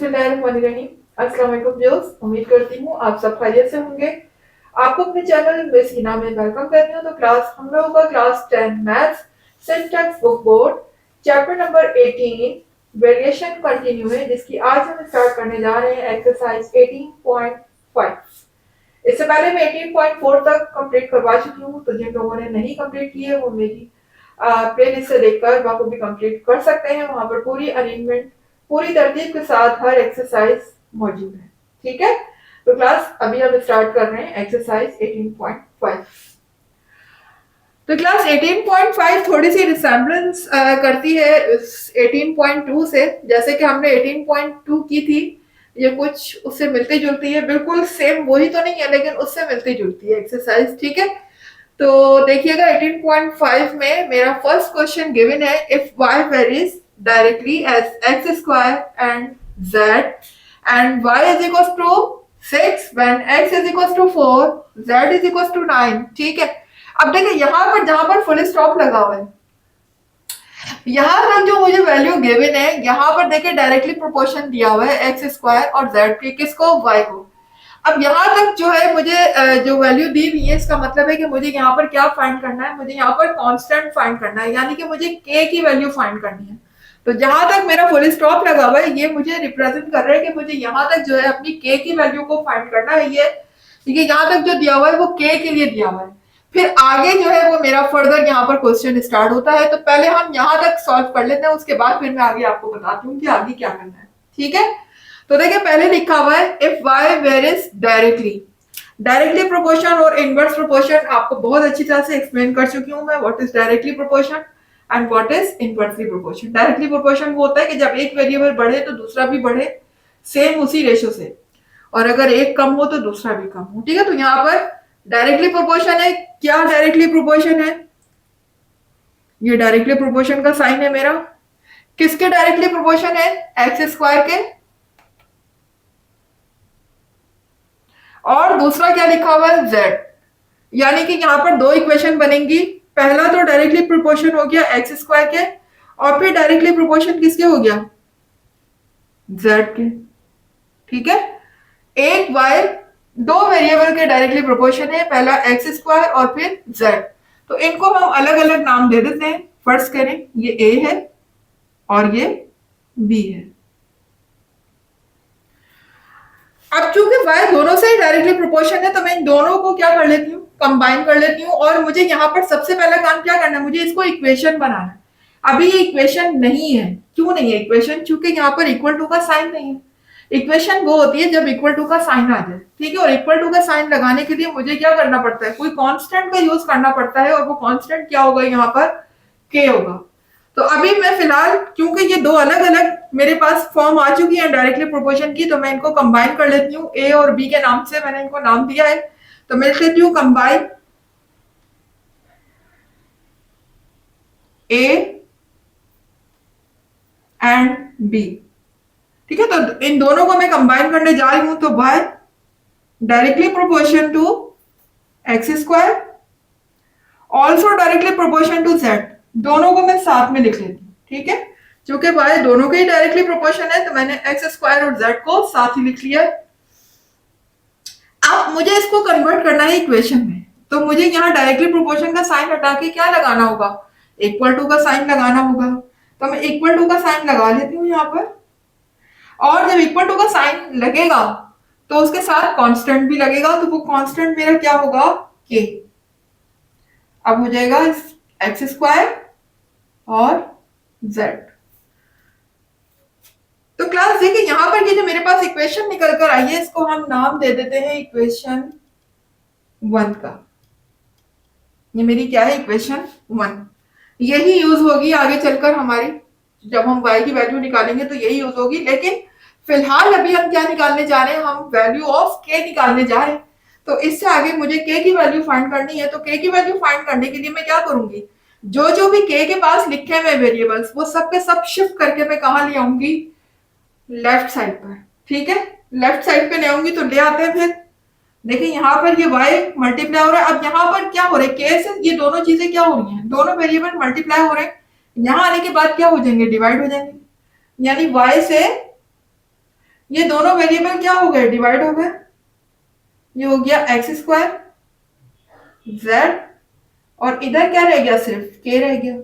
बिस्मिल्लाहिर्रहमानिर्रहीम। अस्सलाम वालेकुम व्यूअर्स, उम्मीद करती हूँ आप सब खैरियत से होंगे। आपको अपने चैनल मिस हिना में वेलकम करती हूँ। तो क्लास हम लोगों का class 10 maths syntax book board chapter number 18 variation continue है, जिसकी आज हम स्टार्ट करने जा रहे हैं एक्सरसाइज 18.5। इससे पहले मैं 18.4 तक कंप्लीट करवा चुकी हूँ, तो जिन लोगों ने नहीं कंप्लीट की है वो मेरी प्लेलिस्ट से देखकर वहाँ को भी कंप्लीट कर सकते हैं। वहाँ पर पूरी अरेंजमेंट पूरी तरतीब के साथ हर एक्सरसाइज मौजूद है। ठीक है, तो क्लास अभी हम स्टार्ट कर रहे हैं एक्सरसाइज 18.5। तो क्लास 18.5 थोड़ी सी रिसेम्बलेंस करती है इस 18.2 से। जैसे कि हमने 18.2 की थी, ये कुछ उससे मिलती जुलती है, बिल्कुल सेम वही तो नहीं है लेकिन उससे मिलती जुलती है एक्सरसाइज। ठीक है, तो देखिएगा 18.5 में मेरा फर्स्ट क्वेश्चन गिवन है, if y varies directly as x square and z and y is equal to 6 when x is equal to 4 z is equal to 9। ठीक है, अब देखिए यहाँ पर जहां पर फुल स्टॉप लगा हुआ है, यहाँ तक जो मुझे वैल्यू गिवन है, यहाँ पर देखिए डायरेक्टली प्रोपोर्शन दिया हुआ है एक्स स्क्वायर और जेड के, किसको, y को। अब यहाँ तक जो है मुझे जो वैल्यू दी हुई है, इसका मतलब है कि मुझे यहाँ पर क्या फाइंड करना है, मुझे यहाँ पर कांस्टेंट फाइंड करना है, यानी कि मुझे k की वैल्यू फाइंड करनी है। तो जहां तक मेरा फुल स्टॉप लगा हुआ है, ये मुझे रिप्रेजेंट कर रहा है कि मुझे यहाँ तक जो है अपनी k की वैल्यू को फाइंड करना है। ये यहाँ तक जो दिया हुआ है वो k के लिए दिया हुआ है। फिर आगे जो है वो मेरा फर्दर यहाँ पर क्वेश्चन स्टार्ट होता है। तो पहले हम यहाँ तक सॉल्व कर लेते हैं, उसके बाद फिर मैं आगे आपको बताती हूँ कि आगे क्या करना है। ठीक है, तो देखिए पहले लिखा हुआ है if y varies directly proportion और इनवर्स प्रोपोर्शन। आपको बहुत अच्छी तरह से एक्सप्लेन कर चुकी हूँ मैं what is directly proportion and what is inversely proportion. Directly proportion वो होता है कि जब एक वेरिएबल बढ़े तो दूसरा भी बढ़े सेम उसी रेशो से, और अगर एक कम हो तो दूसरा भी कम हो। ठीक है, तो यहाँ पर डायरेक्टली प्रोपोर्शन है। क्या डायरेक्टली प्रोपोर्शन है? ये डायरेक्टली प्रोपोर्शन का साइन है मेरा। किसके डायरेक्टली प्रोपोर्शन है? एक्स स्क्वायर के। और दूसरा क्या लिखा हुआ है? z। यानी कि यहाँ पर दो इक्वेशन बनेंगी। पहला तो डायरेक्टली प्रोपोर्शन हो गया एक्स स्क्वायर के, और फिर डायरेक्टली प्रोपोर्शन किसके हो गया? z के। ठीक है, एक y दो वेरिएबल के डायरेक्टली प्रोपोर्शन है, पहला एक्स स्क्वायर और फिर z। तो इनको हम अलग अलग नाम दे देते हैं। फर्ज करें ये a है और ये b है। अब चूंकि y दोनों से ही डायरेक्टली प्रोपोर्शन है, तो मैं इन दोनों को क्या कर लेती हूँ, कंबाइन कर लेती हूँ। और मुझे यहाँ पर सबसे पहला काम क्या करना है, मुझे इसको इक्वेशन बनाना है। अभी ये इक्वेशन नहीं है। क्यों नहीं है इक्वेशन? क्योंकि यहाँ पर इक्वल टू का साइन नहीं है। इक्वेशन वो होती है जब इक्वल टू का साइन आ जाए। ठीक है, और इक्वल टू का साइन लगाने के लिए मुझे क्या करना पड़ता है, कोई कांस्टेंट का यूज करना पड़ता है, और वो कांस्टेंट क्या होगा, यहाँ पर k होगा। तो अभी मैं फिलहाल, क्योंकि ये दो अलग अलग मेरे पास फॉर्म आ चुकी है डायरेक्टली प्रोपोर्शन की, तो मैं इनको कंबाइन कर लेती हूँ। a और b के नाम से मैंने इनको नाम दिया है, तो मैं लिख लेती हूँ कंबाइन a एंड b। ठीक है, तो इन दोनों को मैं कंबाइन करने जा रही हूं। तो y directly proportion to x square, also directly proportion to z। दोनों को मैं साथ में लिख लेती हूँ। ठीक है, क्योंकि y दोनों के ही डायरेक्टली प्रोपोर्शन है, तो मैंने एक्स स्क्वायर और z को साथ ही लिख लिया। अब मुझे इसको कन्वर्ट करना है इक्वेशन में, तो मुझे यहाँ डायरेक्टली प्रोपोर्शन का साइन हटा के क्या लगाना होगा, इक्वल टू का साइन लगाना होगा। तो मैं इक्वल टू का साइन लगा लेती हूँ यहाँ पर, और जब इक्वल टू का साइन लगेगा तो उसके साथ कांस्टेंट भी लगेगा। तो वो कांस्टेंट मेरा क्या होगा, k। अब हो जाएगा एक्स स्क्वायर और z। तो क्लास देखिए यहां पर ये जो मेरे पास इक्वेशन निकल कर आई है, इसको हम नाम दे देते हैं इक्वेशन 1 का। ये मेरी क्या है, इक्वेशन 1। यही यूज होगी आगे चलकर हमारी, जब हम y की वैल्यू निकालेंगे तो यही यूज होगी। लेकिन फिलहाल अभी हम क्या निकालने जा रहे हैं, हम वैल्यू ऑफ k निकालने जा रहे हैं। तो इससे आगे मुझे k की वैल्यू फाइंड करनी है। तो k की वैल्यू फाइंड करने के लिए मैं क्या करूंगी, जो जो भी k के पास लिखे हुए वेरिएबल्स वो सब के सब शिफ्ट करके मैं कहां ले आऊंगी, लेफ्ट साइड पर। ठीक है, लेफ्ट साइड पे ले आऊंगी। तो ले आते हैं। फिर देखिए यहाँ पर ये y मल्टीप्लाई हो रहा है। अब यहाँ पर क्या हो रहा है, k से ये दोनों चीजें क्या हो रही हैं, दोनों वेरिएबल मल्टीप्लाई हो रहे हैं। यहाँ आने के बाद क्या हो जाएंगे, डिवाइड हो जाएंगे। यानी y से ये दोनों वेरिएबल क्या हो गए, डिवाइड हो गए। ये हो गया एक्स स्क्वायर जेड, और इधर क्या रह गया, सिर्फ के रह गया।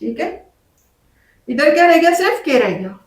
ठीक है, इधर क्या रह गया, सिर्फ के रह गया।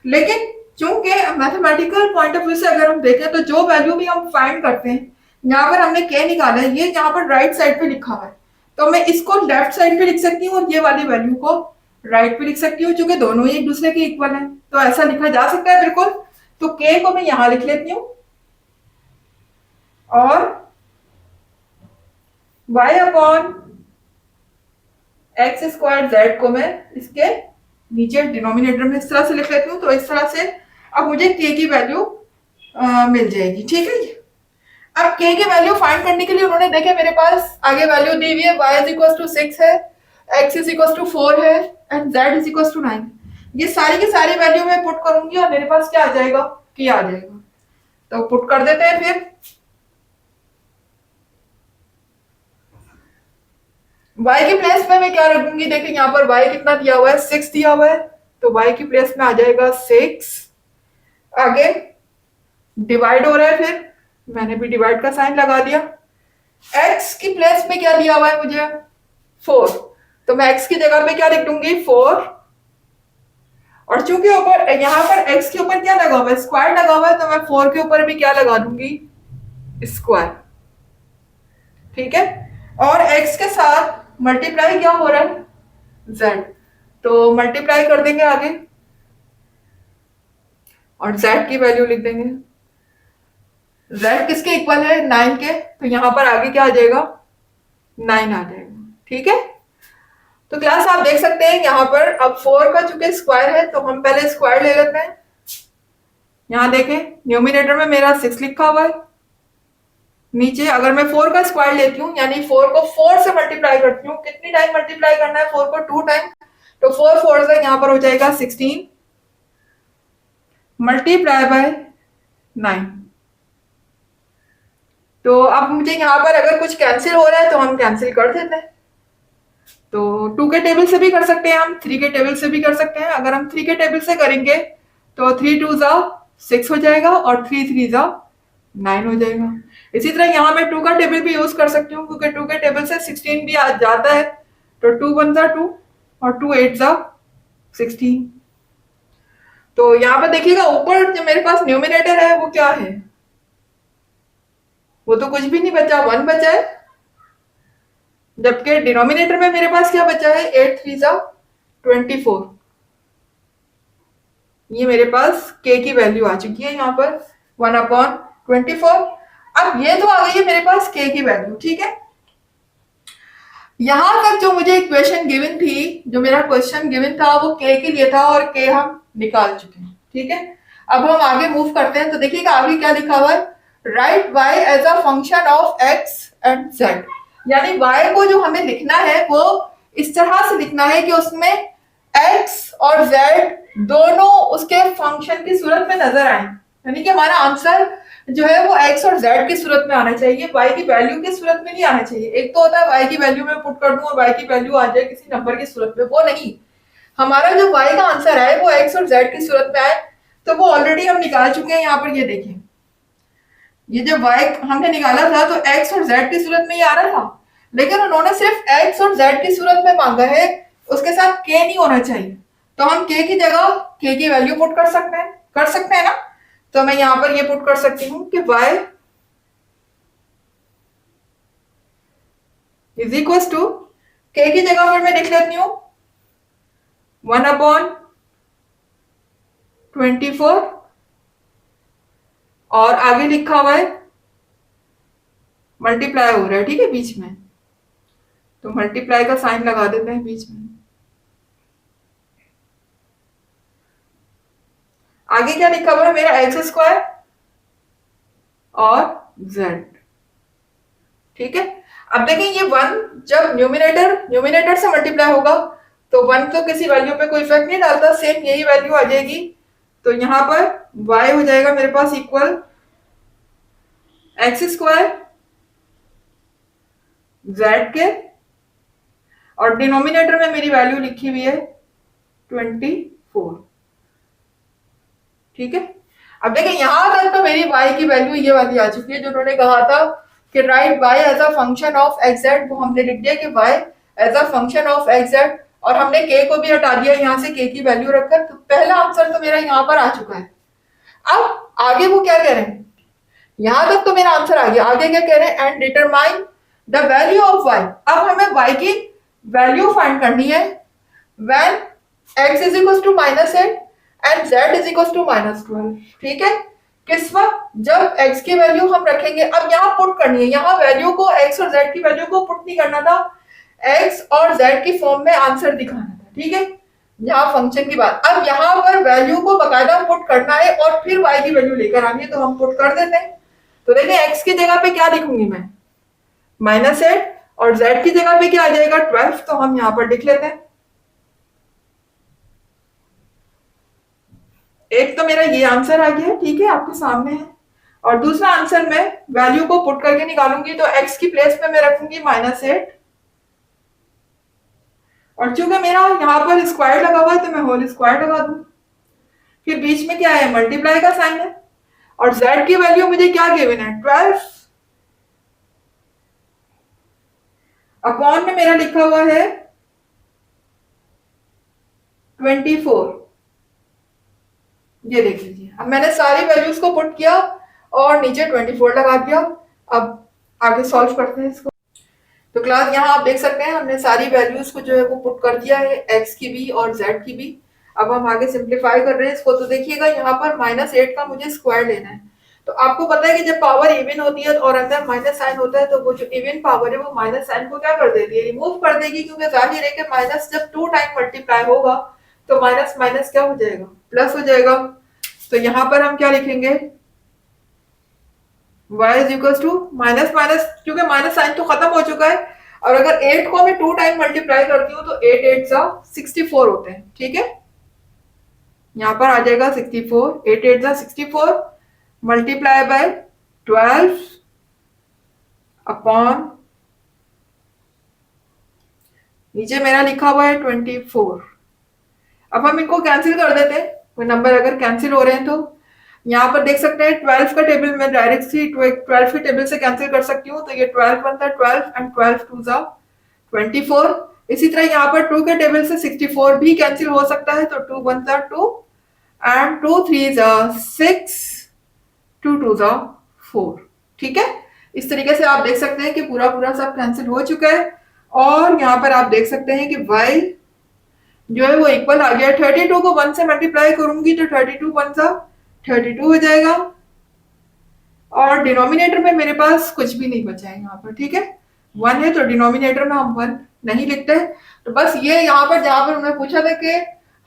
लेकिन चूंकि मैथमेटिकल पॉइंट ऑफ व्यू से अगर हम देखें तो जो वैल्यू भी हम फाइंड करते हैं, यहाँ पर हमने के निकाला है, ये यहाँ पर राइट साइड पे लिखा हुआ है, तो मैं इसको लेफ्ट साइड पे लिख सकती हूँ और ये वाली वैल्यू को राइट पे लिख सकती हूँ, क्योंकि दोनों ही एक दूसरे के इक्वल है, तो ऐसा लिखा जा सकता है बिल्कुल। तो के को मैं यहां लिख लेती हूँ, और y upon x square Z को मैं इसके नीचे डिनोमिनेटर में इस तरह से लिख लेती हूँ। तो इस तरह से अब मुझे के की वैल्यू मिल जाएगी। ठीक है, अब के की वैल्यू फाइंड करने के लिए उन्होंने देखे मेरे पास आगे वैल्यू दी हुई है, y इज इक्वल टू 6 है, x इज इक्वल टू 4 है and z is equal to 9। ये सारी की सारी वैल्यू मैं पुट करूंगी और मेरे पास क्या आ जाएगा, कि आ जाएगा। तो पुट कर देते हैं फिर। y की प्लेस में मैं क्या रखूंगी, देखिए यहाँ पर y कितना दिया हुआ है, 6 दिया हुआ है, तो y की प्लेस में आ जाएगा 6। आगे डिवाइड हो रहा है, फिर मैंने भी डिवाइड का साइन लगा दिया। x की प्लेस में क्या दिया हुआ है मुझे, 4, तो मैं x की जगह पे क्या लिख दूंगी, 4। और चूंकि ऊपर यहाँ पर x के ऊपर क्या लगा हुआ है, स्क्वायर लगा हुआ है, तो मैं 4 के ऊपर भी क्या लगा दूंगी, स्क्वायर। ठीक है, और x के साथ मल्टीप्लाई क्या हो रहा है, z, तो मल्टीप्लाई कर देंगे आगे और z की वैल्यू लिख देंगे। z किसके इक्वल है, 9 के, तो यहां पर आगे क्या आ जाएगा, 9 आ जाएगा। ठीक है, तो क्लास आप देख सकते हैं यहाँ पर अब 4 का चूंकि स्क्वायर है तो हम पहले स्क्वायर ले लेते हैं। यहाँ देखें न्यूमिनेटर में मेरा 6 लिखा हुआ है, नीचे अगर मैं 4 का स्क्वायर लेती हूँ यानी 4 को 4 से मल्टीप्लाई करती हूँ, कितनी टाइम मल्टीप्लाई करना है 4 को, 2 टाइम, तो 4 4 से यहाँ पर हो जाएगा 16 मल्टीप्लाई बाय 9। तो अब मुझे यहाँ पर अगर कुछ कैंसिल हो रहा है तो हम कैंसिल कर देते हैं। तो 2 के टेबल से भी कर सकते हैं, हम 3 के टेबल से भी कर सकते हैं। अगर हम 3 के टेबल से करेंगे तो 3 2 जा 6 हो जाएगा और 3 3 जा 9 हो जाएगा। इसी तरह यहाँ मैं 2 का टेबल भी यूज कर सकती हूँ, क्योंकि 2 के टेबल से 16 भी आ जाता है, तो 2 1 जा 2 और 2 8 जा 16। तो यहाँ पर देखिएगा ऊपर जो मेरे पास न्यूमिनेटर है वो क्या है, वो तो कुछ भी नहीं बचा, 1 बचा है, जबकि डिनोमिनेटर में मेरे पास क्या बचा है, 8 3 जा 24। ये मेरे पास k की वैल्यू आ चुकी है यहाँ पर 1/24। अब ये तो आ गई है मेरे पास k की वैल्यू। ठीक है, यहां तक जो मुझे इक्वेशन गिवन थी, जो मेरा क्वेश्चन गिवन था वो k के लिए था और k हम निकाल चुके हैं। ठीक है, अब हम आगे मूव करते हैं। तो देखिएगा आगे क्या लिखा हुआ है, write y as a function of x and z, यानी y को जो हमें लिखना है वो इस तरह से लिखना है कि उसमें x और z दोनों उसके फंक्शन की सूरत में नजर आए, यानी कि हमारा आंसर जो है वो x और z की सूरत में आना चाहिए, y की वैल्यू की सूरत में नहीं आना चाहिए। एक तो होता है y की वैल्यू में पुट कर दूं और y की वैल्यू आ जाए किसी नंबर की सूरत में, वो नहीं। हमारा जो y का आंसर आए वो x और z की सूरत में आए, तो वो ऑलरेडी हम निकाल चुके हैं। यहाँ पर ये देखें, ये जो y हमने निकाला था तो x और z की सूरत में ही आ रहा था, लेकिन उन्होंने सिर्फ x और z की सूरत में मांगा है, उसके साथ k नहीं होना चाहिए। तो हम k की जगह k की वैल्यू पुट कर सकते हैं ना। तो मैं यहां पर ये पुट कर सकती हूँ कि y is equal to, k की जगह पर मैं लिख लेती हूँ 1/24 और आगे लिखा हुआ है मल्टीप्लाई हो रहा है, ठीक है, बीच में, तो मल्टीप्लाई का साइन लगा देते हैं बीच में। आगे क्या लिखा हुआ है मेरा, एक्स स्क्वायर और जेड। ठीक है, अब देखिए ये 1 जब न्यूमिनेटर से मल्टीप्लाई होगा तो 1 तो किसी वैल्यू पे कोई इफेक्ट नहीं डालता, सेम यही वैल्यू आ जाएगी। तो यहां पर y हो जाएगा मेरे पास इक्वल एक्स स्क्वायर जेड के, और डिनोमिनेटर में मेरी वैल्यू लिखी हुई है 24। ठीक है। अब देखिए यहां तक तो मेरी y की वैल्यू ये वाली आ चुकी है, जो उन्होंने कहा था कि write y as a function of xz, वो हमने लिख दिया कि y as a function of xz, और हमने k को भी हटा दिया यहाँ से, k की वैल्यू रखकर। तो पहला आंसर तो मेरा यहाँ पर आ चुका है। अब आगे वो क्या कह रहे हैं, यहां तक तो मेरा आंसर आ गया, आगे क्या कह रहे हैं, and determine the value of y। अब हमें y की वैल्यू फाइंड करनी है when x is equals to -8 and z is equals to -12। ठीक है, किस वक्त, जब x की वैल्यू हम रखेंगे, अब यहाँ पुट करनी है, यहाँ वैल्यू को x और z की वैल्यू को पुट नहीं करना था, x और z की फॉर्म में आंसर दिखाना था। ठीक है, यहाँ फंक्शन की बात, अब यहाँ पर वैल्यू को बकायदा पुट करना है और फिर y की वैल्यू लेकर आनी है, तो हम पुट कर देते हैं। तो देखिए x की जगह पे क्या लिखूंगी मैं, -8, और z की जगह पे क्या आ जाएगा, 12। तो हम यहाँ पर लिख लेते हैं। एक तो मेरा ये आंसर आ गया, ठीक है, आपके सामने है। और दूसरा आंसर मैं वैल्यू को पुट करके निकालूंगी, तो x की प्लेस पे मैं रखूंगी -8, और चूंकि मेरा यहाँ पर स्क्वायर लगा हुआ है तो मैं होल स्क्वायर लगा दूं। फिर बीच में क्या है, मल्टीप्लाई का साइन है, और z की वैल्यू मुझे क्या गिवन है, 12, अपॉन में मेरा लिखा हुआ है 24। ये देख लीजिए, अब मैंने सारी वैल्यूज को पुट किया और नीचे 24 लगा दिया। अब आगे सॉल्व करते हैं इसको। तो क्लास यहाँ आप देख सकते हैं हमने सारी वैल्यूज को जो है वो पुट कर दिया है, x की भी और z की भी। अब हम आगे सिंप्लीफाई कर रहे हैं इसको। तो देखिएगा यहाँ पर -8 का मुझे स्क्वायर लेना है। तो आपको पता है कि जब पावर इवन होती है और अंदर माइनस साइन होता है, तो वो जो इवन पावर है वो माइनस साइन को क्या कर देती है, रिमूव कर देगी, क्योंकि जाहिर है कि माइनस जब 2 टाइम मल्टीप्लाई होगा तो माइनस माइनस क्या हो जाएगा, प्लस हो जाएगा। तो यहाँ पर हम क्या लिखेंगे, y is equal to minus minus, क्योंकि माइनस साइन तो खत्म हो चुका है, और अगर 8 को मैं 2 टाइम मल्टीप्लाई करती हूँ तो 8 8 सा 64 होते हैं। ठीक है, यहाँ पर आ जाएगा 64, 8 8 सा 64 मल्टीप्लाई बाय 12 अपॉन, नीचे मेरा लिखा हुआ है 24। अब हम इनको कैंसिल कर देते हैं, कोई नंबर अगर कैंसिल हो रहे हैं तो यहाँ पर देख सकते हैं 12 का टेबल में डायरेक्ट सी 12 के टेबल से कैंसिल कर सकती हूँ, तो ये 12 बनता है 12 एंड 12 2 जा 24। इसी तरह यहाँ पर 2 के टेबल से 64 भी कैंसिल हो सकता है, तो 2 बनता है 2 एंड 2 3 जा 6, 2 2 जा 4। ठीक है, इस तरीके से आप देख सकते हैं कि पूरा पूरा सब कैंसिल हो चुका है। और यहाँ पर आप देख सकते हैं कि y जो है वो इक्वल आ गया। 32 को 1 से मल्टीप्लाई करूंगी तो 32 1 सा 32 हो जाएगा, और डिनोमिनेटर में मेरे पास कुछ भी नहीं बचा है यहाँ पर। ठीक है, 1 है तो डिनोमिनेटर में हम 1 नहीं लिखते। तो बस ये यहाँ पर जहां पर उन्होंने पूछा था कि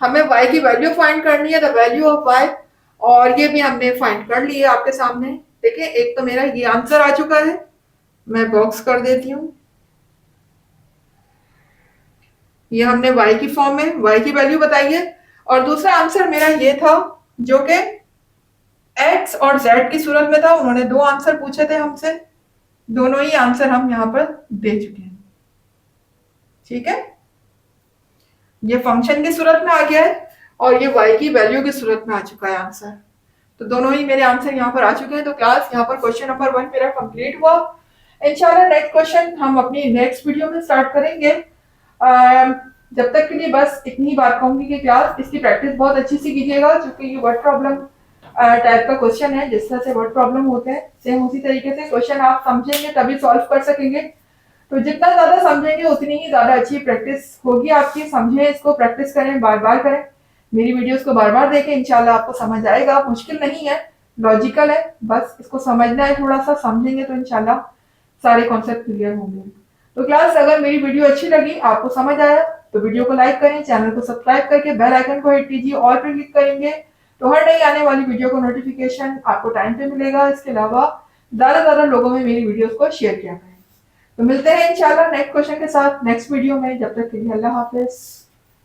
हमें y की वैल्यू फाइंड करनी है, द वैल्यू ऑफ y, और ये भी हमने फाइंड कर ली है आपके सामने। देखिए एक तो मेरा ये आंसर आ चुका है, मैं बॉक्स कर देती हूँ। ये हमने y की फॉर्म में y की वैल्यू बताई है, और दूसरा आंसर मेरा ये था जो कि x और z की सूरत में था। उन्होंने 2 आंसर पूछे थे हमसे, दोनों ही आंसर हम यहाँ पर दे चुके हैं। ठीक है, ये फंक्शन की सूरत में आ गया है और ये y की वैल्यू की सूरत में आ चुका है आंसर। तो दोनों ही मेरे आंसर यहाँ पर आ चुके हैं। तो क्लास यहाँ पर क्वेश्चन नंबर 1 मेरा कंप्लीट हुआ। इंशाल्लाह नेक्स्ट क्वेश्चन हम अपनी नेक्स्ट वीडियो में स्टार्ट करेंगे। जब तक के लिए बस इतनी ही बात कहूंगी कि क्लास इसकी प्रैक्टिस बहुत अच्छी से कीजिएगा, क्योंकि ये वर्ड प्रॉब्लम टाइप का क्वेश्चन है। जिस तरह से वर्ड प्रॉब्लम होते हैं सेम उसी तरीके से क्वेश्चन आप समझेंगे तभी सॉल्व कर सकेंगे। तो जितना ज्यादा समझेंगे उतनी ही ज्यादा अच्छी प्रैक्टिस होगी आपकी। समझें इसको, प्रैक्टिस करें, बार बार करें, मेरी वीडियोस को बार बार देखें, इंशाल्लाह आपको समझ आएगा। मुश्किल नहीं है, लॉजिकल है, बस इसको समझना है, थोड़ा सा समझेंगे तो इंशाल्लाह सारे कॉन्सेप्ट क्लियर होंगे। तो क्लास अगर मेरी वीडियो अच्छी लगी, आपको समझ आया, तो वीडियो को लाइक करें, चैनल को सब्सक्राइब करके बेल आइकन को हिट कीजिए, ऑल पर क्लिक करेंगे तो हर नई आने वाली वीडियो को नोटिफिकेशन आपको टाइम पे मिलेगा। इसके अलावा ज्यादा लोगों में मेरी वीडियोस को शेयर किया करें। तो मिलते हैं इंशाल्लाह नेक्स्ट क्वेश्चन के साथ नेक्स्ट वीडियो में। जब तक के लिए अल्लाह हाफिज।